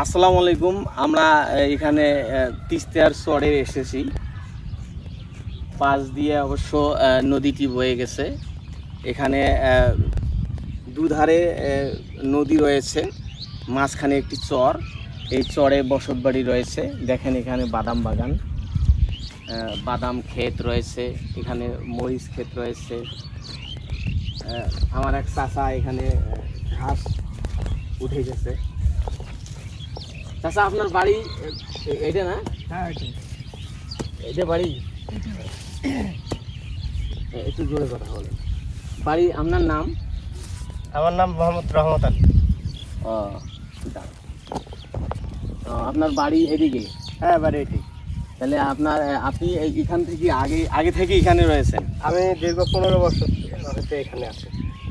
আসসালামু আলাইকুম। আমরা এখানে তিস্তার চরে এসেছি। পাশ দিয়ে অবশ্য নদীটি বয়ে গেছে। এখানে দুধারে নদী রয়েছে, মাঝখানে একটি চর। এই চরে বসতবাড়ি রয়েছে। দেখেন এখানে বাদাম বাগান, বাদাম ক্ষেত রয়েছে, এখানে মরিচ ক্ষেত রয়েছে। আমার এক চাচা এখানে ঘাস উঠে গেছে। চাচা, আপনার বাড়ি এইটা না? হ্যাঁ, এটা বাড়ি? একটু জোরে কথা বলেন। বাড়ি, আপনার নাম? আমার নাম মোহাম্মদ রহমত আলী। ও, আপনার বাড়ি এদিকে? হ্যাঁ, বাড়ি এটি। তাহলে আপনি এখান থেকে আগে থেকে এখানে রয়েছেন? আমি দীর্ঘ 15 বছর হচ্ছে এখানে আছি।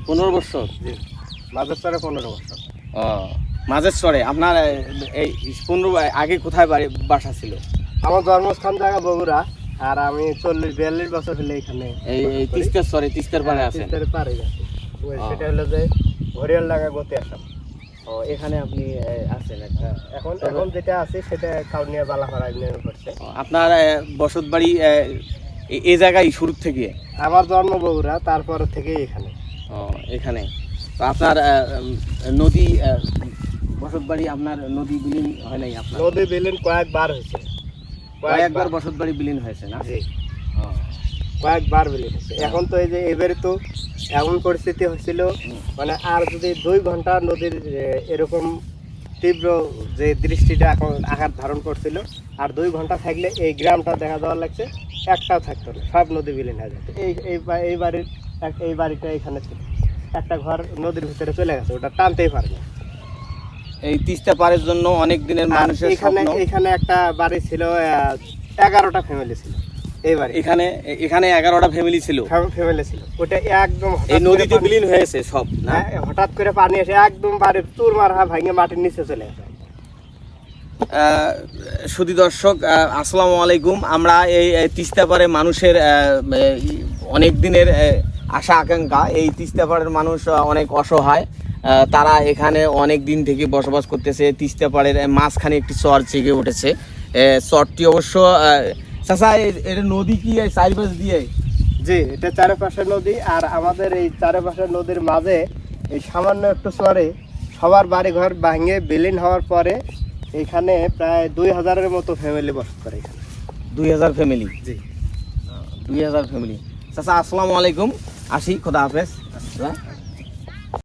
15 বছর? জি, মাঝের চরে 15 বছর। ও, মাঝের চরে। আপনার এই 15 আগে কোথায় বাসা ছিল? আমার জন্মস্থান জায়গা বগুড়া, আর আমি 40-42 বছর হলে এখানে এই তিস্তার চরে, তিস্তার পাড়ে আছেন? তিস্তার পাড়ে আছি। সেটা হলো যে ঘড়িয়াল লাগা গতি আসাম। ও, এখানে আপনি আছেন? এখন যেটা আছে সেটা কাউনিয়া বালাপাড়া ইউনিয়নে পড়ছে। আপনার বসত বাড়ি এই জায়গায় শুরু থেকে? আমার জন্ম বগুড়া, তারপর থেকে এখানে। ও, এখানে। তো আপনার নদী বসত বাড়ি, আপনার নদী বিলীন হয় নাই? আপনার নদী বিলীন কয়েকবার হয়েছে। কয়েকবার বসত বাড়ি বিলীন হয়েছে না? জি, ও, কয়েকবার বিলীন হয়েছে। এখন তো এই যে এবারে তো এমন পরিস্থিতি হয়েছিল, মানে আর যদি 2 ঘন্টা নদীর এরকম তীব্র যে দৃষ্টিটা এখন আঘাত ধারণ করছিল, আর 2 ঘন্টা থাকলে এই গ্রামটা দেখা যাওয়ার লাগছে একটাও থাকতো না, সব নদী বিলীন হয়ে যেত। এই বাড়ির এই বাড়িটা এখানে ছিল, একটা ঘর নদীর ভিতরে চলে গেছে, ওটা টানতেই পারে না। এই তিস্তা পাড়ের জন্য অনেক দিনের মানুষের স্বপ্ন। এখানে একটা বাড়ি ছিল, 11টা ফ্যামিলি ছিল এই বাড়ি। এখানে 11টা ফ্যামিলি ছিল। ফ্যামিলি ছিল, ওটা একদম এই নদীতে বিলীন হয়েছে সব না? হঠাৎ করে পানি এসে একদম বাড়ি চুর মারা ভাঙে মাটির নিচে চলে গেছে। সুধী দর্শক, আসসালামু আলাইকুম। আমরা এই তিস্তা পাড়ের মানুষের অনেক দিনের আশা আকাঙ্ক্ষা। এই তিস্তা পাড়ের মানুষ অনেক অসহায়। তারা এখানে অনেক দিন থেকে বসবাস করতেছে। তিস্তা পাড়ের মাঝখানে একটি চর জেগে উঠেছে। চরটি অবশ্য চাচা, এটা নদী কি চারিপাশ দিয়ে? জি, এটা চারপাশের নদী, আর আমাদের এই চারপাশের নদীর মাঝে এই সামান্য একটু চরে সবার বাড়ি ঘর ভাঙে বিলীন হওয়ার পরে এখানে প্রায় 2000-এর মতো ফ্যামিলি বসত করে এখানে। 2000 ফ্যামিলি? জি, 2000 ফ্যামিলি। চাচা, আসসালামু আলাইকুম। আসি, খোদা হাফেজ।